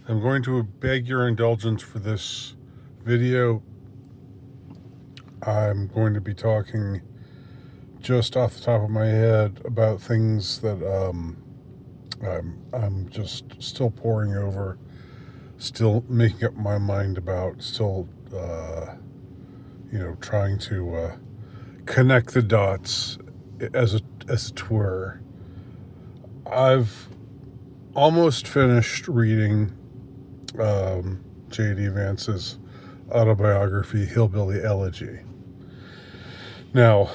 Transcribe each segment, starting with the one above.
I'm going to beg your indulgence for this video. I'm going to be talking just off the top of my head about things that I'm just still poring over, still making up my mind about, still trying to connect the dots as it were. I've almost finished reading J.D. Vance's autobiography, Hillbilly Elegy. Now,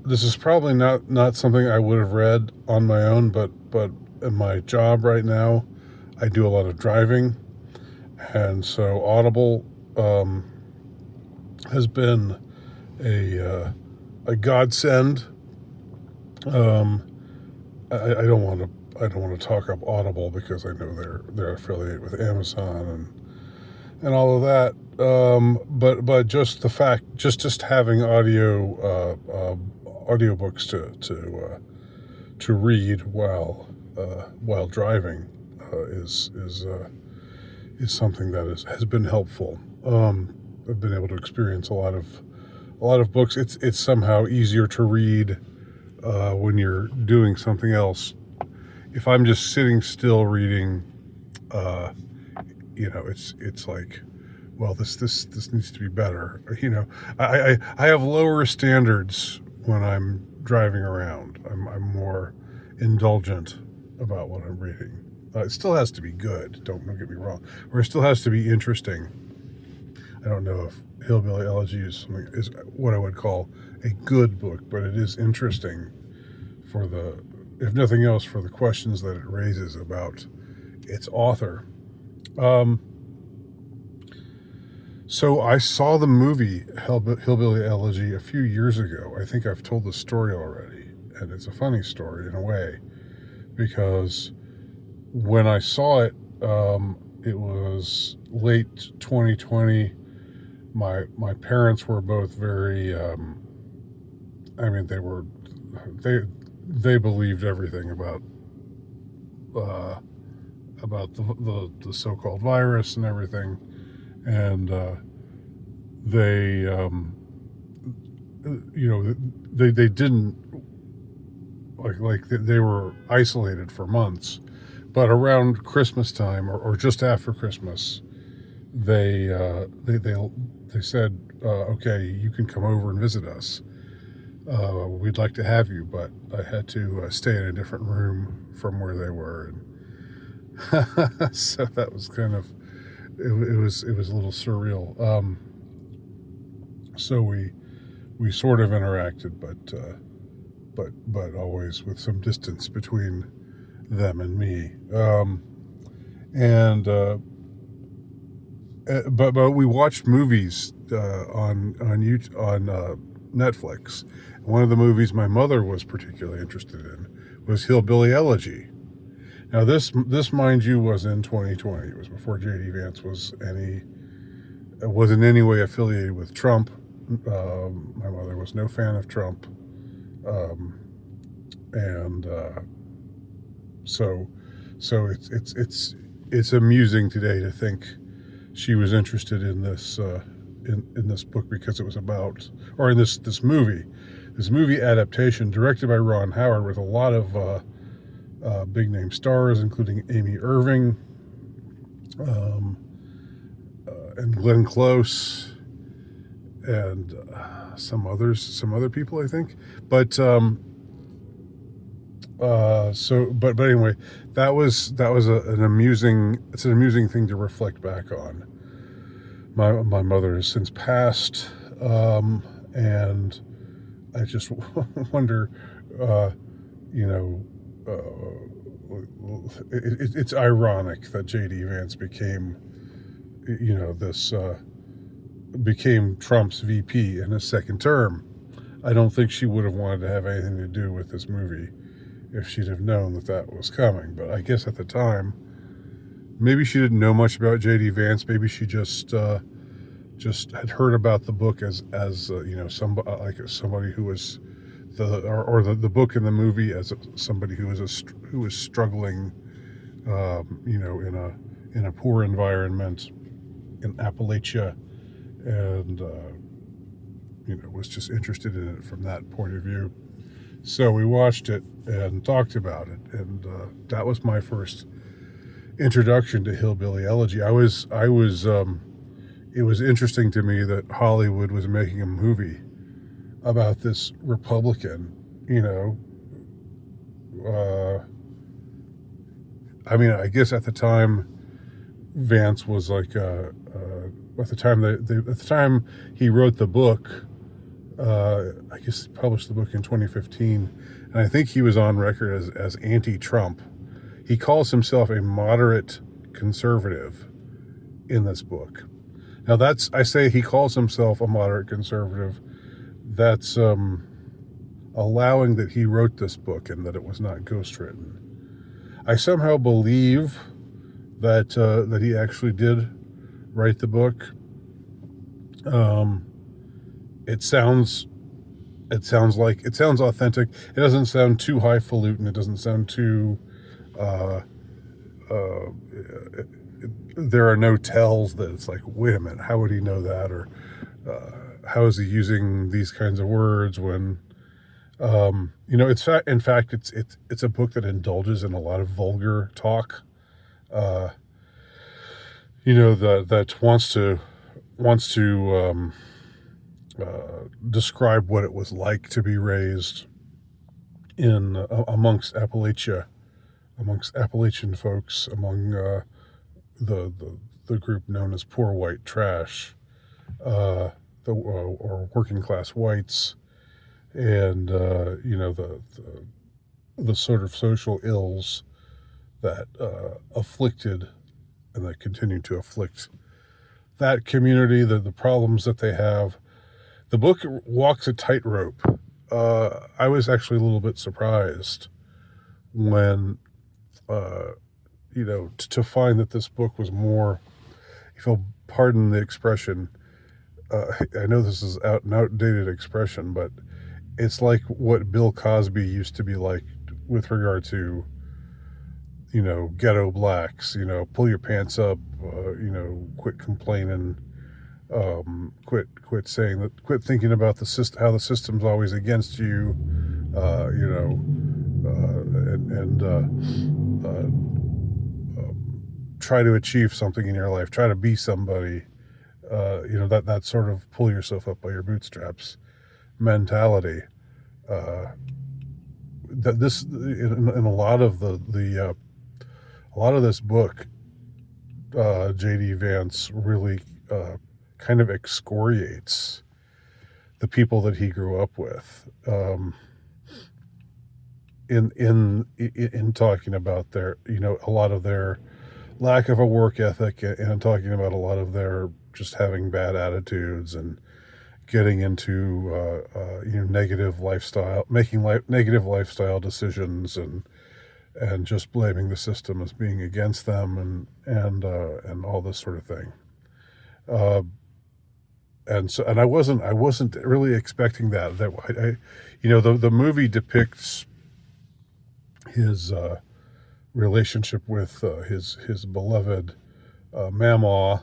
this is probably not something I would have read on my own, but in my job right now, I do a lot of driving, and so Audible has been a godsend. Um, I don't want to talk up Audible because I know they're affiliated with Amazon and all of that. But just the fact, just having audiobooks to read while driving is something that has been helpful. I've been able to experience a lot of books. It's somehow easier to read when you're doing something else. If I'm just sitting still reading, it's like, well, this needs to be better. I have lower standards when I'm driving around. I'm more indulgent about what I'm reading. It still has to be good. Don't get me wrong. Or it still has to be interesting. I don't know if Hillbilly Elegy is what I would call a good book, but it is interesting for if nothing else, for the questions that it raises about its author. So I saw the movie Hillbilly Elegy a few years ago. I think I've told the story already, and it's a funny story in a way, because when I saw it, it was late 2020. My parents were both very. They believed everything about the so-called virus and everything, and they they didn't they were isolated for months, but around Christmas time or just after Christmas, they said, okay, you can come over and visit us. We'd like to have you, but I had to stay in a different room from where they were, and so that was kind of it was a little surreal. So we sort of interacted, but always with some distance between them and me. And but we watched movies on YouTube, on Netflix. One of the movies my mother was particularly interested in was Hillbilly Elegy. Now this mind you was in 2020. It was before J.D. Vance was in any way affiliated with Trump. My mother was no fan of Trump, and so it's amusing today to think she was interested in this in this book because it was about, or in this movie adaptation directed by Ron Howard with a lot of big name stars, including Amy Irving and Glenn Close and some other people, I think. But but anyway, an amusing thing to reflect back on. My mother has since passed, and I just wonder, it's ironic that J.D. Vance became Trump's VP in his second term. I don't think she would have wanted to have anything to do with this movie if she'd have known that was coming. But I guess at the time, maybe she didn't know much about J.D. Vance. Maybe she just had heard about the book as somebody who was the book in the movie as somebody who was struggling in a poor environment in Appalachia, and was just interested in it from that point of view. So we watched it and talked about it, and that was my first introduction to hillbilly elegy. It was interesting to me that Hollywood was making a movie about this Republican. You know, I guess at the time Vance was like, at the time he wrote the book. I guess published the book in 2015, and I think he was on record as anti-Trump. He calls himself a moderate conservative in this book. Now I say he calls himself a moderate conservative. That's allowing that he wrote this book and that it was not ghostwritten. I somehow believe that he actually did write the book. It sounds authentic. It doesn't sound too highfalutin. It doesn't sound too. There are no tells that it's like, wait a minute, how would he know that, or how is he using these kinds of words when. In fact, it's a book that indulges in a lot of vulgar talk. That wants to describe what it was like to be raised in amongst Appalachian folks, among the group known as poor white trash, or working class whites, and the sort of social ills that afflicted and that continue to afflict that community, the problems that they have. The book walks a tightrope. I was actually a little bit surprised when, to find that this book was more, if you'll pardon the expression, I know this is an outdated expression, but it's like what Bill Cosby used to be like with regard to, ghetto blacks, pull your pants up, quit complaining, quit saying that, quit thinking about the system, how the system's always against you, try to achieve something in your life, try to be somebody, that sort of pull yourself up by your bootstraps mentality. That this in a lot of a lot of this book, J.D. Vance really kind of excoriates the people that he grew up with, in talking about their, a lot of their lack of a work ethic, and talking about a lot of their just having bad attitudes and getting into negative lifestyle, making negative lifestyle decisions, and just blaming the system as being against them, and all this sort of thing. And I wasn't really expecting that. The movie depicts his relationship with his beloved Mamaw,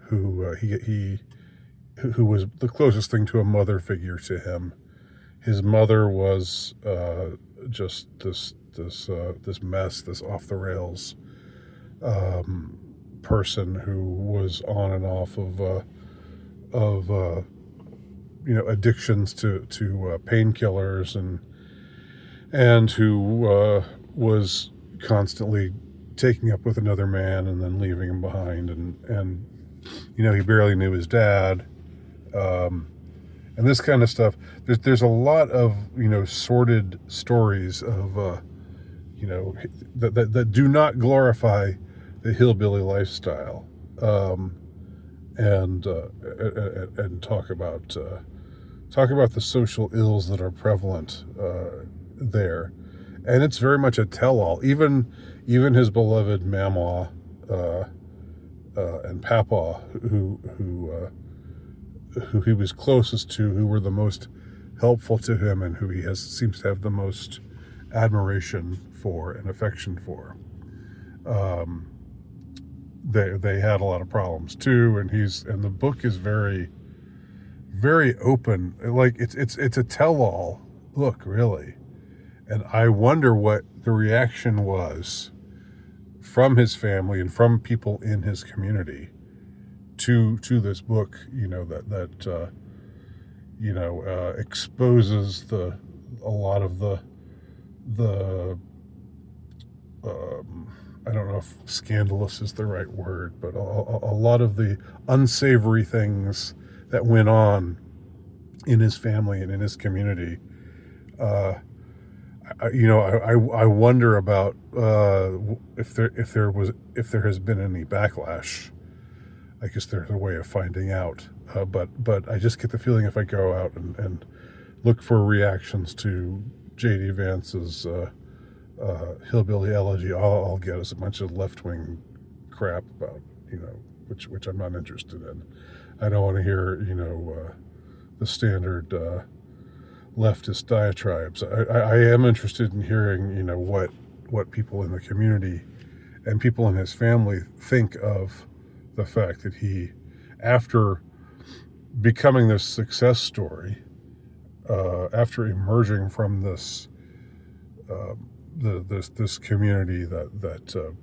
who was the closest thing to a mother figure to him. His mother was just this mess, this off the rails person who was on and off of addictions to painkillers, and who was constantly taking up with another man and then leaving him behind, and he barely knew his dad, and this kind of stuff. There's a lot of sordid stories of that do not glorify the hillbilly lifestyle, and talk about the social ills that are prevalent there, and it's very much a tell-all. Even his beloved Mamaw and Papaw, who he was closest to, who were the most helpful to him, and who he seems to have the most admiration for and affection for. Um, they had a lot of problems too, and the book is very, very open. Like it's a tell-all book, really. And I wonder what the reaction was from his family and from people in his community to this book. That exposes a lot of the I don't know if scandalous is the right word, but a lot of the unsavory things that went on in his family and in his community. I wonder about if there has been any backlash. I guess there's a way of finding out, but I just get the feeling if I go out and look for reactions to J.D. Vance's hillbilly elegy, all I'll get is a bunch of left-wing crap about, which I'm not interested in. I don't want to hear, the standard leftist diatribes. I am interested in hearing, what people in the community and people in his family think of the fact that he, after becoming this success story, after emerging from this this community that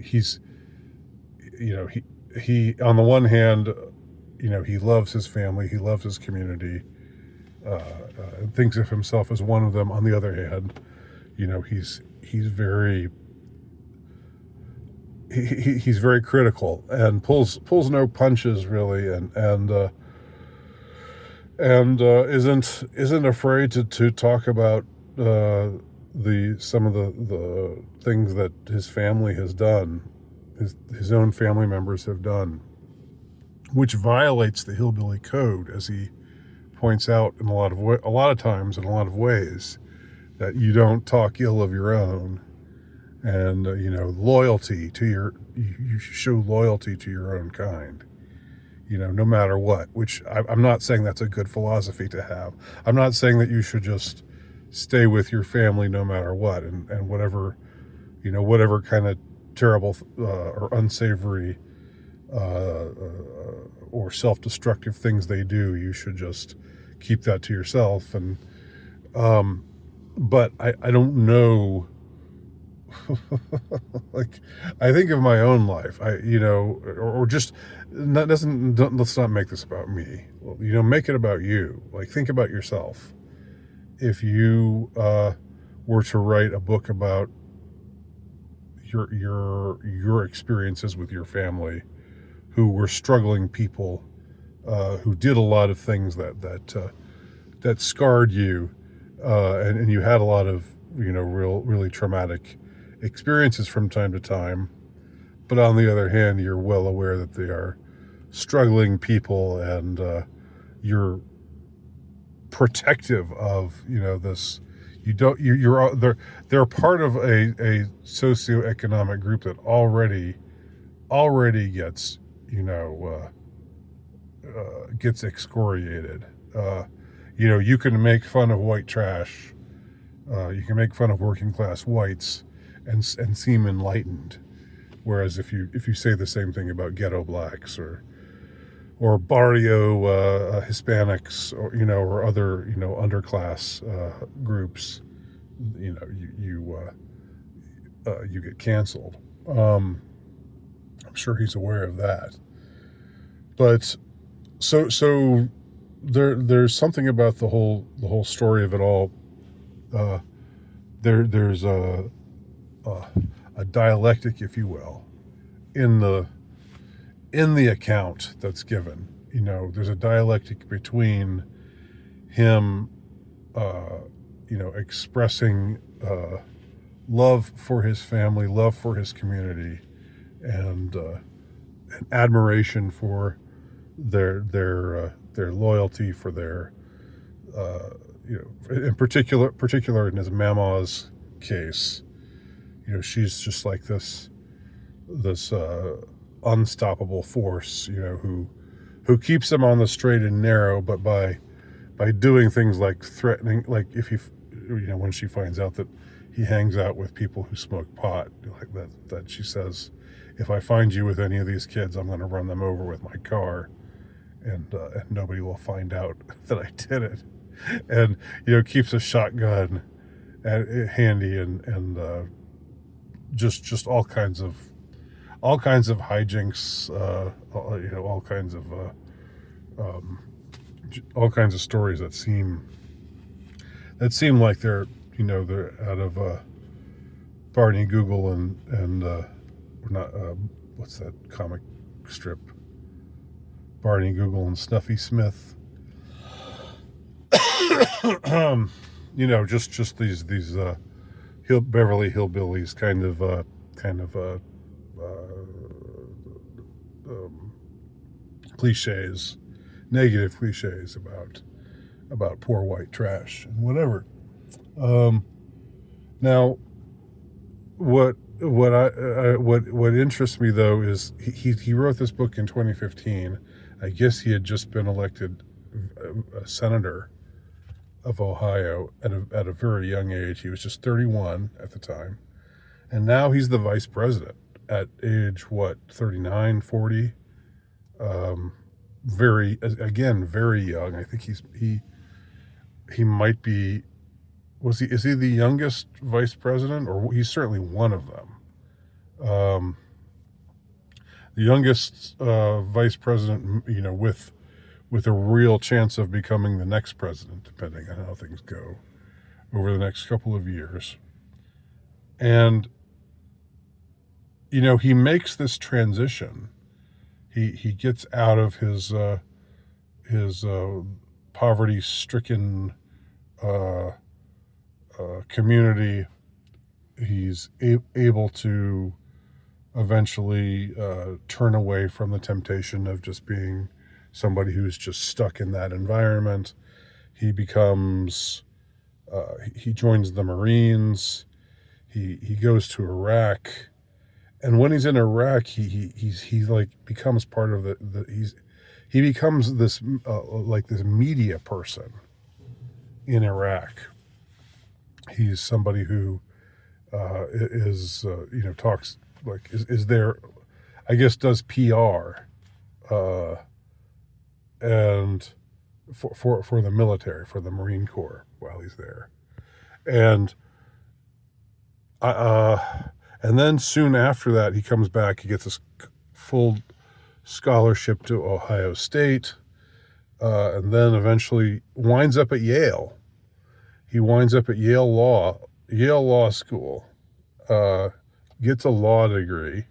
he's he on the one hand, he loves his family, he loves his community, and thinks of himself as one of them. On the other hand, he's very he's very critical and pulls no punches, really, and isn't afraid to talk about some of the things that his family has done, his own family members have done, which violates the hillbilly code, as he points out in a lot of times, in a lot of ways, that you don't talk ill of your own, and loyalty to you show loyalty to your own kind, no matter what. Which I'm not saying that's a good philosophy to have. I'm not saying that you should just stay with your family no matter what, and whatever kind of terrible or unsavory or self-destructive things they do, you should just keep that to yourself. And but I don't know. Like, I think of my own life, or just let's not make this about me. Well, make it about you. Like, think about yourself. If you were to write a book about your experiences with your family, who were struggling people, who did a lot of things that scarred you, and you had a lot of really traumatic experiences from time to time, but on the other hand, you're well aware that they are struggling people, and you're protective of this. They're part of a socioeconomic group that already gets excoriated. You can make fun of white trash, you can make fun of working class whites, and seem enlightened, whereas if you say the same thing about ghetto blacks or barrio Hispanics, or other underclass groups, you get canceled. I'm sure he's aware of that. But so there's something about the whole story of it all. There's a dialectic, if you will, in the account that's given. There's a dialectic between him, expressing love for his family, love for his community, and admiration for their loyalty, for their in particular in his mama's case. She's just like this unstoppable force, who keeps him on the straight and narrow, but by doing things like threatening, like if he, when she finds out that he hangs out with people who smoke pot. Like that she says, if I find you with any of these kids, I'm going to run them over with my car, and nobody will find out that I did it. And keeps a shotgun handy, and just all kinds of hijinks, all kinds of um, all kinds of stories that seem like they're out of Barney Google and not what's that comic strip, Barney Google and Snuffy Smith. Just these Beverly Hillbillies kind of um, cliches, negative cliches about poor white trash and whatever. Now, what interests me though is he wrote this book in 2015. I guess he had just been elected a senator of Ohio at a very young age. He was just 31 at the time, and now he's the vice president at age 39, 40. Very young. I think he might be. Is he the youngest vice president, or he's certainly one of them? The youngest vice president, with a real chance of becoming the next president, depending on how things go over the next couple of years. And he makes this transition. He gets out of his poverty-stricken community. He's able to eventually turn away from the temptation of just being somebody who's just stuck in that environment. He becomes he joins the Marines. He goes to Iraq, and when he's in Iraq, he like becomes part of he becomes this like this media person in Iraq. He's somebody who is talks like is there, I guess, does PR and for the military, for the Marine Corps while he's there, and and then soon after that he comes back. He gets this full scholarship to Ohio State, and then eventually winds up at Yale. He winds up at Yale Law School, gets a law degree.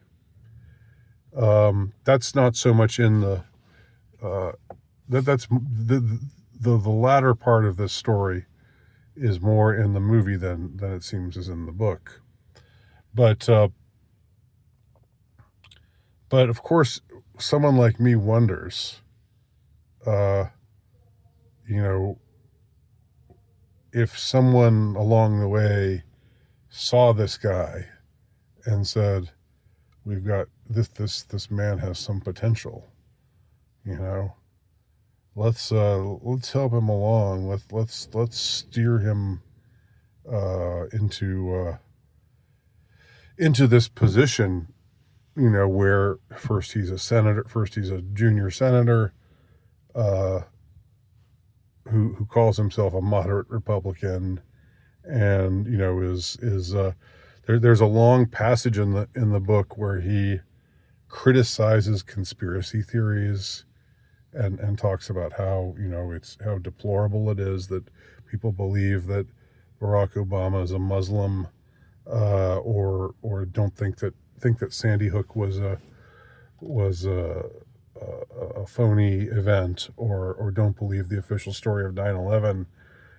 That's not so much in the that's the latter part of this story is more in the movie than it seems is in the book. But of course, someone like me wonders, if someone along the way saw this guy and said, "We've got this man has some potential, let's help him along. Let's steer him into this position, where first he's a junior senator, who calls himself a moderate Republican, and there's a long passage in the book where he criticizes conspiracy theories and talks about how it's how deplorable it is that people believe that Barack Obama is a Muslim, or don't think that Sandy Hook was a phony event, or don't believe the official story of 9/11.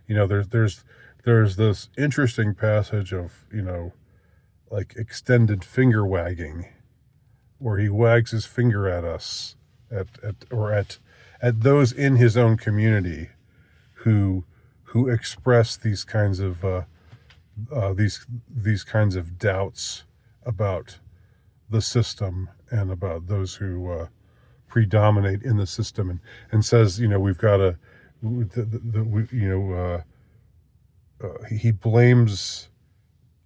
There's this interesting passage of like extended finger wagging, where he wags his finger at us, at those in his own community who express these kinds of these kinds of doubts about the system and about those who predominate in the system, and says, we've got to, he blames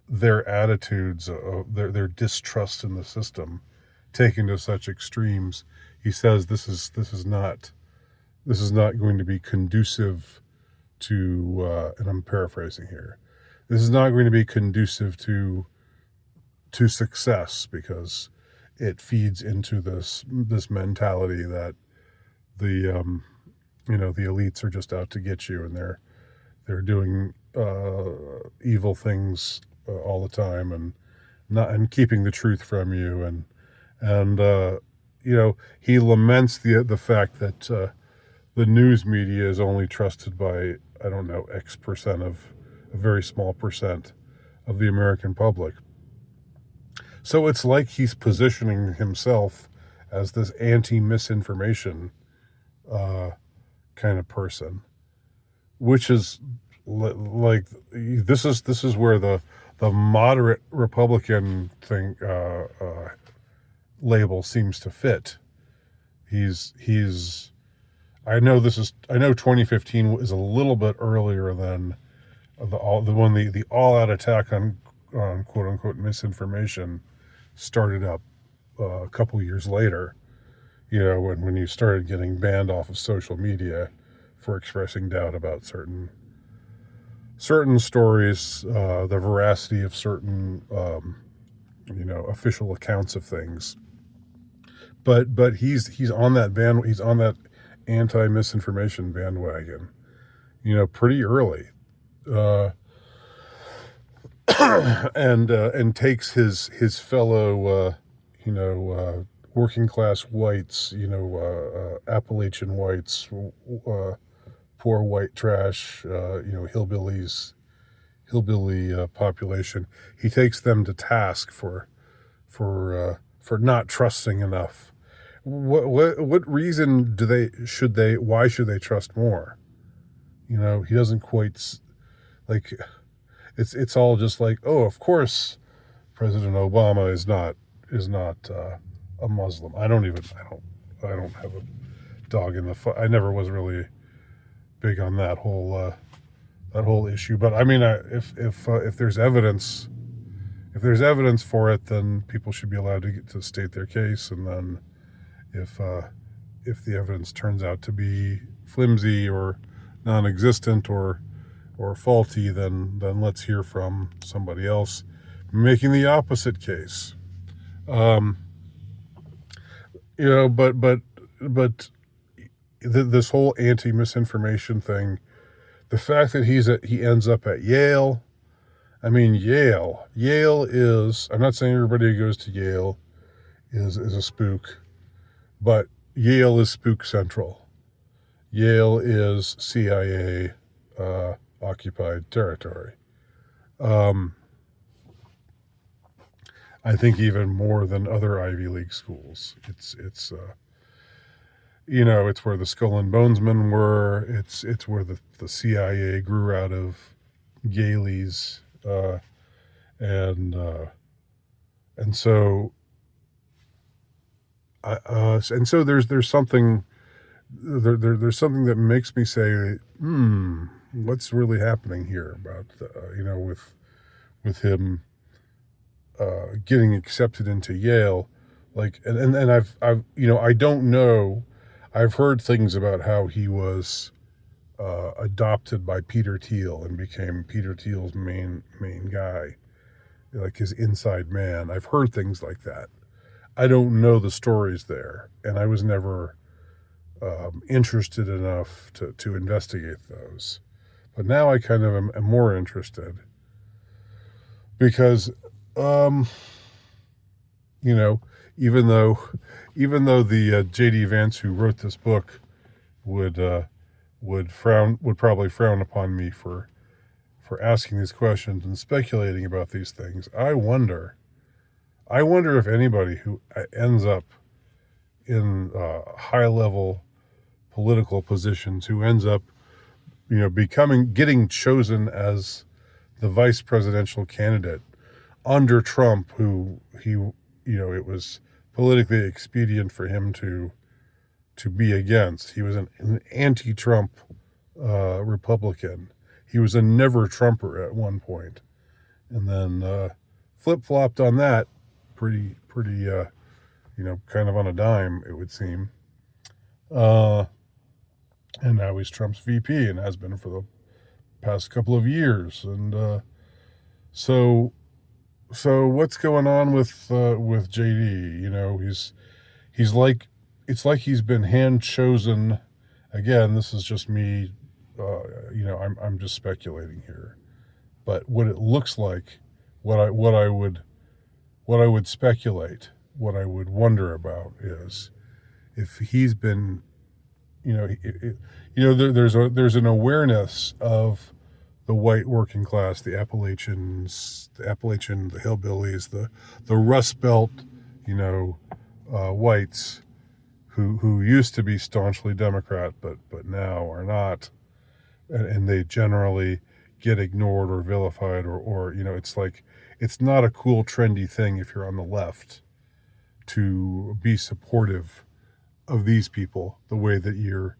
their attitudes, their distrust in the system, taken to such extremes. He says this is not going to be conducive to, and I'm paraphrasing here. This is not going to be conducive to success, because it feeds into this mentality that the the elites are just out to get you, and they're doing evil things all the time, and keeping the truth from you, and he laments the fact that the news media is only trusted by, I don't know, X percent of a very small percent of the American public. So it's like he's positioning himself as this anti-misinformation kind of person, which is like this is where the moderate Republican thing label seems to fit. He's I know 2015 is a little bit earlier than the all-out attack on quote unquote misinformation started up a couple years later. When you started getting banned off of social media for expressing doubt about certain stories, the veracity of certain official accounts of things. But he's on that anti-misinformation bandwagon, pretty early, and takes his fellow working class whites, Appalachian whites, poor white trash, hillbilly population. He takes them to task for not trusting enough. What reason why should they trust more? He doesn't quite, like, it's all just like, oh, of course President Obama is not a Muslim. I don't have a dog in the fight. I never was really big on that whole issue. But I mean, if there's evidence for it, then people should be allowed to state their case. And then if the evidence turns out to be flimsy or non-existent or faulty, then let's hear from somebody else making the opposite case. But this whole anti-misinformation thing, the fact that he ends up at Yale. I mean, Yale is, I'm not saying everybody who goes to Yale is a spook, but Yale is spook central. Yale is CIA occupied territory. I think even more than other Ivy League schools. It's where the Skull and Bones men were. It's where the CIA grew out of Gailey's, and so there's something that makes me say, what's really happening here about with him getting accepted into Yale, like, and I've I don't know. I've heard things about how he was adopted by Peter Thiel and became Peter Thiel's main guy, like his inside man. I've heard things like that. I don't know the stories there, and I was never interested enough to investigate those. But now I kind of am more interested, because even though the J.D. Vance who wrote this book would probably frown upon me for asking these questions and speculating about these things, I wonder if anybody who ends up in high level political positions, who ends up getting chosen as the vice presidential candidate under Trump, who it was politically expedient for him to be against. He was an anti-Trump Republican. He was a never-Trumper at one point. and then flip-flopped on that pretty kind of on a dime, it would seem. And now he's Trump's VP and has been for the past couple of years. And so what's going on with JD? He's like, it's like he's been hand chosen. Again, this is just me. I'm just speculating here, but what it looks like, what I would speculate, what I would wonder about is if he's been, there's an awareness of the white working class, the Appalachians, the hillbillies, the Rust Belt, whites who used to be staunchly Democrat, but now are not, and they generally get ignored or vilified, or it's like, it's not a cool trendy thing if you're on the left to be supportive of these people the way that you're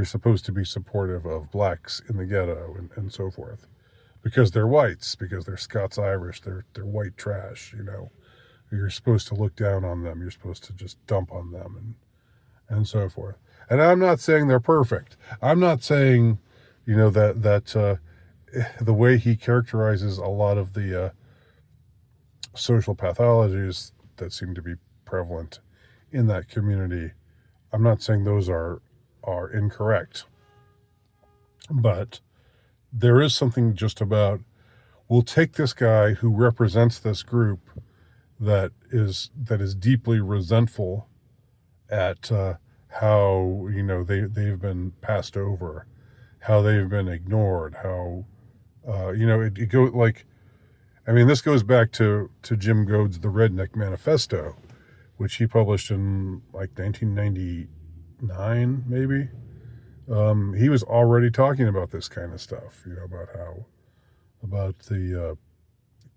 supposed to be supportive of blacks in the ghetto and so forth, because they're whites, because they're Scots-Irish, they're white trash. You're supposed to look down on them, you're supposed to just dump on them and so forth. And I'm not saying they're perfect. I'm not saying that the way he characterizes a lot of the social pathologies that seem to be prevalent in that community, I'm not saying those are incorrect, but there is something just about, we'll take this guy who represents this group that is deeply resentful at how they've been passed over, how they've been ignored, how it go like, this goes back to Jim Goad's The Redneck Manifesto, which he published in like 1999, maybe. He was already talking about this kind of stuff, about the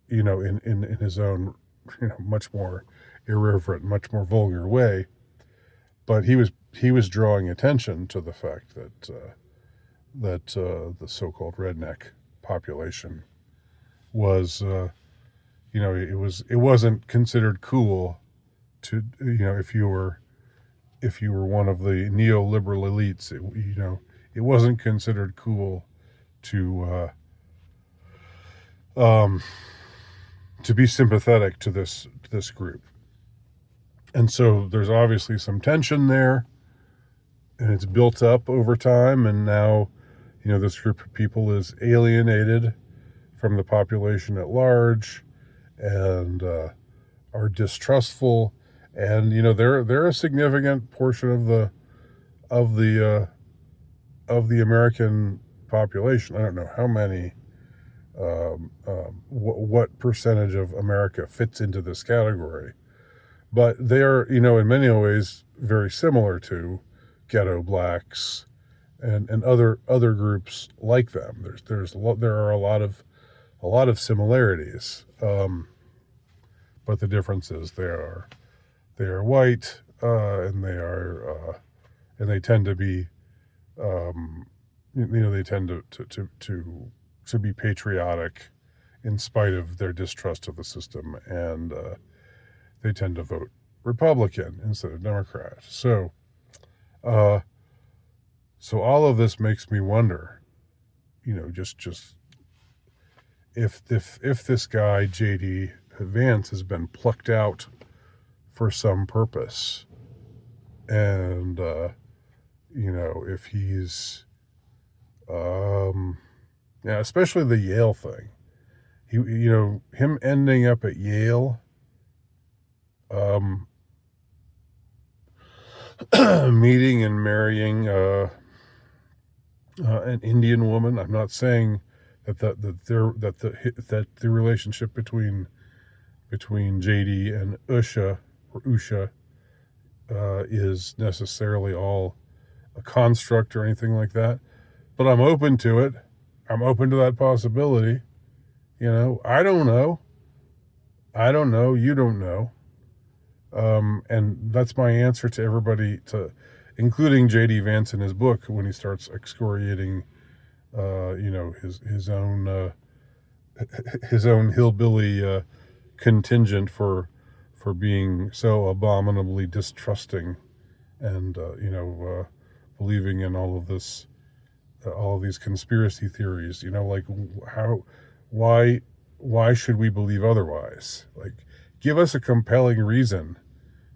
in his own much more irreverent, much more vulgar way, but he was drawing attention to the fact that the so-called redneck population was it wasn't considered cool to if you were one of the neoliberal elites, it wasn't considered cool to be sympathetic to this group. And so there's obviously some tension there, and it's built up over time, and now this group of people is alienated from the population at large and are distrustful. And they're a significant portion of the American population. I don't know how many, what percentage of America fits into this category, but they are in many ways very similar to ghetto blacks and other groups like them. There are a lot of similarities, but the difference is they are white, and they tend to be, they tend to be patriotic in spite of their distrust of the system, and they tend to vote Republican instead of Democrat. So all of this makes me wonder, just if this guy JD Vance has been plucked out for some purpose, and if he's especially the Yale thing, him ending up at Yale, meeting and marrying an Indian woman. I'm not saying that the relationship between JD and Usha is necessarily all a construct or anything like that, but I'm open to it. I'm open to that possibility. I don't know. You don't know. And that's my answer to everybody, including J.D. Vance in his book, when he starts excoriating, his own his own hillbilly contingent for being so abominably distrusting and believing in all of these conspiracy theories. Like how why why should we believe otherwise? Like, give us a compelling reason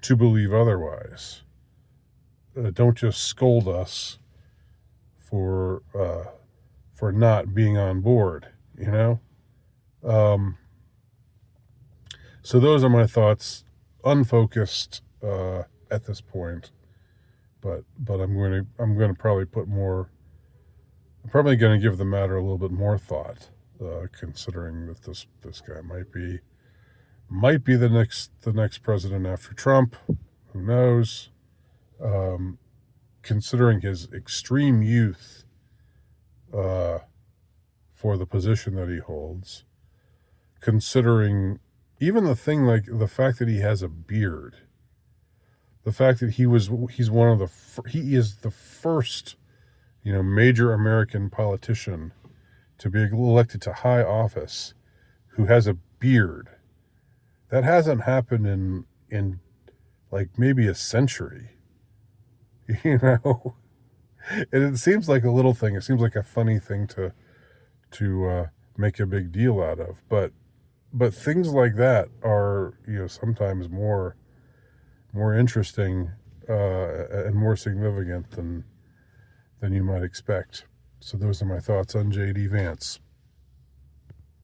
to believe otherwise. Don't just scold us for not being on board. Um, so those are my thoughts, unfocused at this point. But I'm going to probably put more. I'm probably going to give the matter a little bit more thought, considering that this guy might be the next president after Trump. Who knows? Um, Considering his extreme youth uh, for the position that he holds, considering even the thing like the fact that he has a beard, the fact that he is the first major American politician to be elected to high office who has a beard. That hasn't happened in like maybe a century. you know and it seems like a little thing. It seems like a funny thing to make a big deal out of, but things like that are sometimes more interesting and more significant than you might expect. So those are my thoughts on JD Vance.